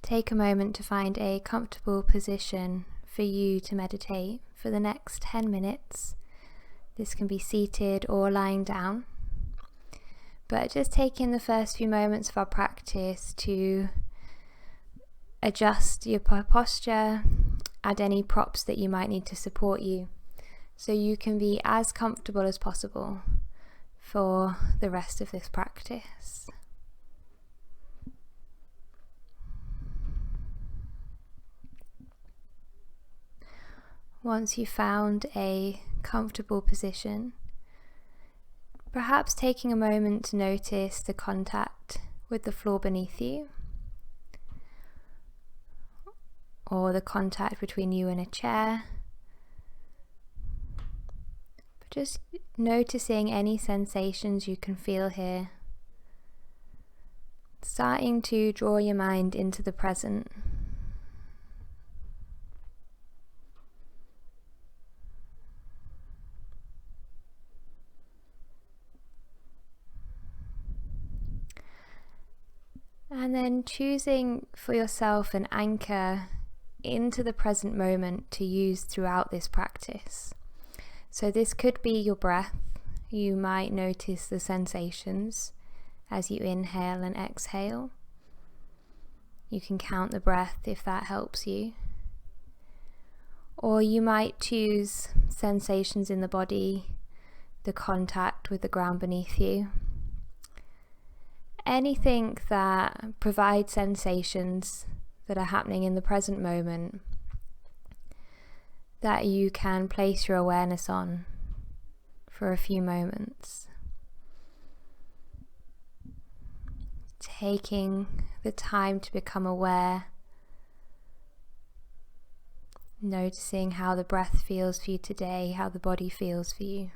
take a moment to find a comfortable position for you to meditate for the next 10 minutes. This can be seated or lying down, but just taking the first few moments of our practice to adjust your posture, add any props that you might need to support you, so you can be as comfortable as possible for the rest of this practice. Once you've found a comfortable position, perhaps taking a moment to notice the contact with the floor beneath you, or the contact between you and a chair. But just noticing any sensations you can feel here. Starting to draw your mind into the present. And then choosing for yourself an anchor into the present moment to use throughout this practice. So this could be your breath. You might notice the sensations as you inhale and exhale. You can count the breath if that helps you. Or you might choose sensations in the body, the contact with the ground beneath you. Anything that provides sensations that are happening in the present moment that you can place your awareness on for a few moments. Taking the time to become aware, noticing how the breath feels for you today, how the body feels for you.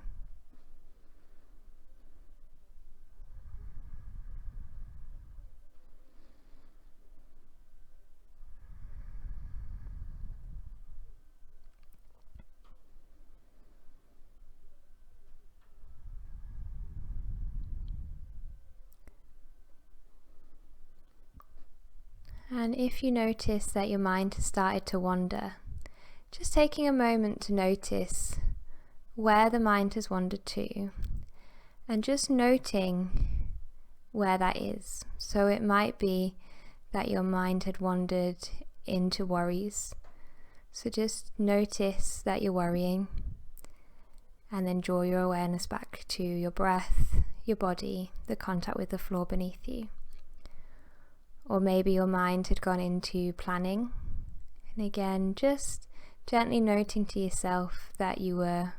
And if you notice that your mind has started to wander, just taking a moment to notice where the mind has wandered to, and just noting where that is. So it might be that your mind had wandered into worries. So just notice that you're worrying, and then draw your awareness back to your breath, your body, the contact with the floor beneath you. Or maybe your mind had gone into planning, and again just gently noting to yourself that you were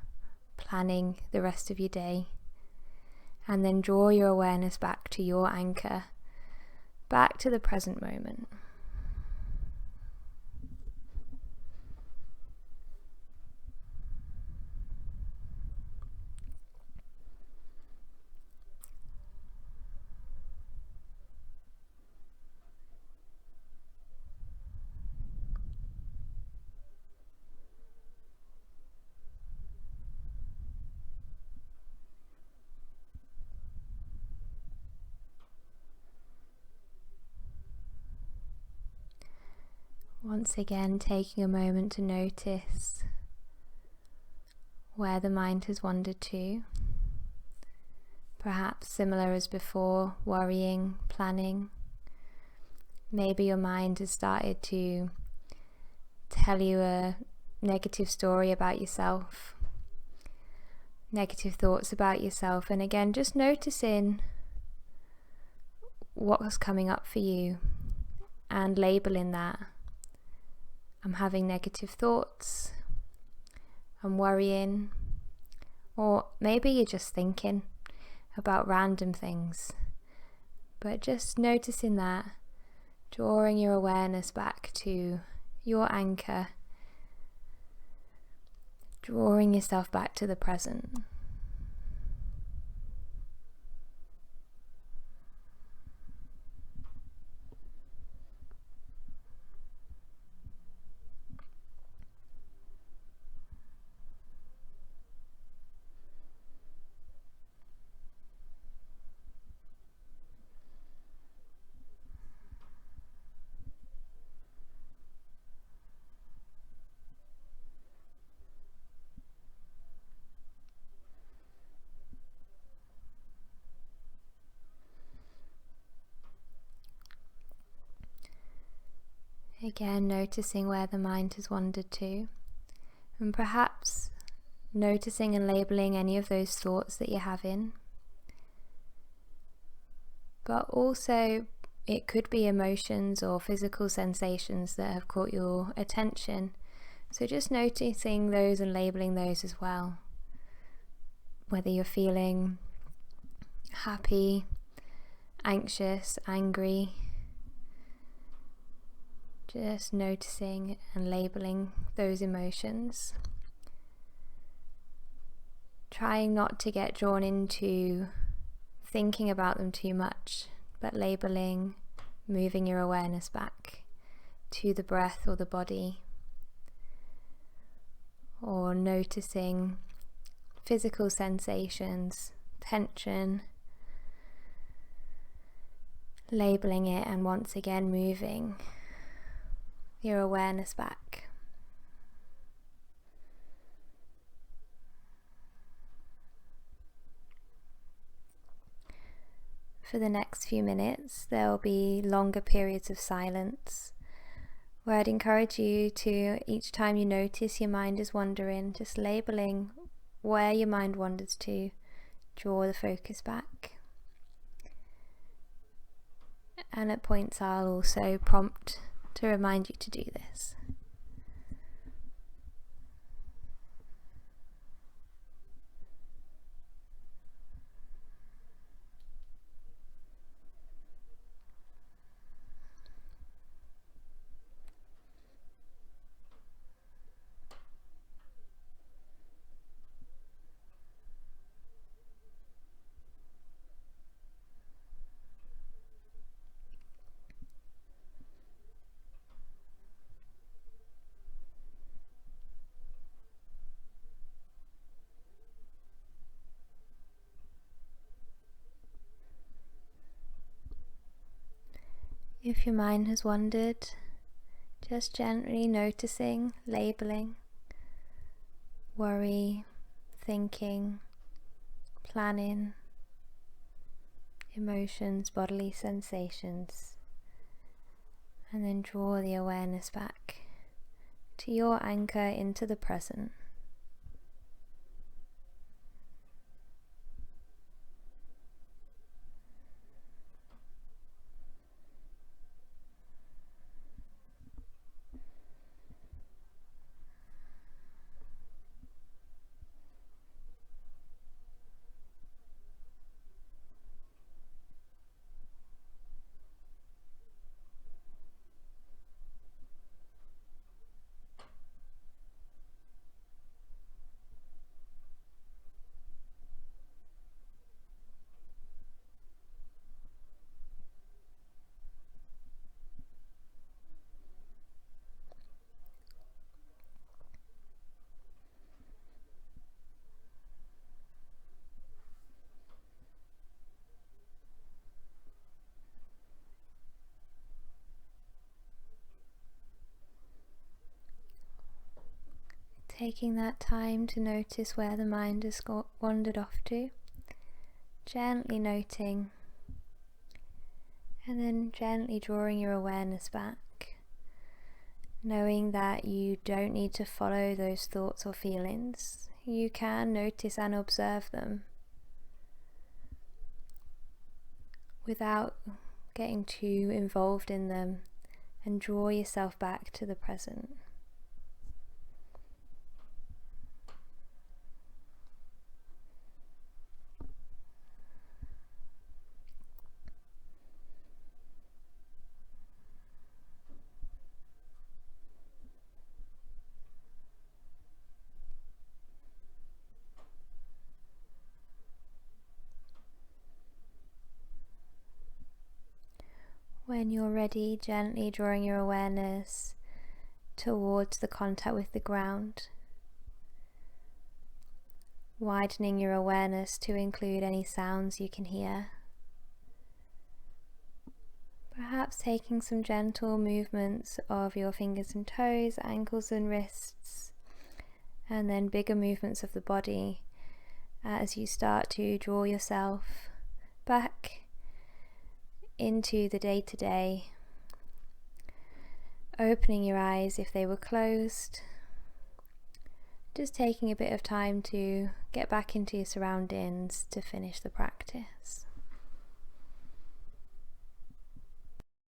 planning the rest of your day, and then draw your awareness back to your anchor, back to the present moment. Once again, taking a moment to notice where the mind has wandered to. Perhaps similar as before, worrying, planning. Maybe your mind has started to tell you a negative story about yourself, negative thoughts about yourself, and again, just noticing what was coming up for you and labeling that. I'm having negative thoughts, I'm worrying, or maybe you're just thinking about random things, but just noticing that, drawing your awareness back to your anchor, drawing yourself back to the present. Again, noticing where the mind has wandered to, and perhaps noticing and labeling any of those thoughts that you're having. But also, it could be emotions or physical sensations that have caught your attention. So just noticing those and labeling those as well. Whether you're feeling happy, anxious, angry, just noticing and labeling those emotions. Trying not to get drawn into thinking about them too much, but labeling, moving your awareness back to the breath or the body, or noticing physical sensations, tension, labeling it, and once again moving your awareness back. For the next few minutes, there will be longer periods of silence where I'd encourage you to, each time you notice your mind is wandering, just labeling where your mind wanders to, draw the focus back. And at points I'll also prompt to remind you to do this. If your mind has wandered, just gently noticing, labeling, worry, thinking, planning, emotions, bodily sensations, and then draw the awareness back to your anchor into the present. Taking that time to notice where the mind has wandered off to, gently noting, and then gently drawing your awareness back, knowing that you don't need to follow those thoughts or feelings. You can notice and observe them without getting too involved in them, and draw yourself back to the present. When you're ready, gently drawing your awareness towards the contact with the ground, widening your awareness to include any sounds you can hear. Perhaps taking some gentle movements of your fingers and toes, ankles and wrists, and then bigger movements of the body as you start to draw yourself back into the day-to-day, opening your eyes if they were closed. Just taking a bit of time to get back into your surroundings to finish the practice.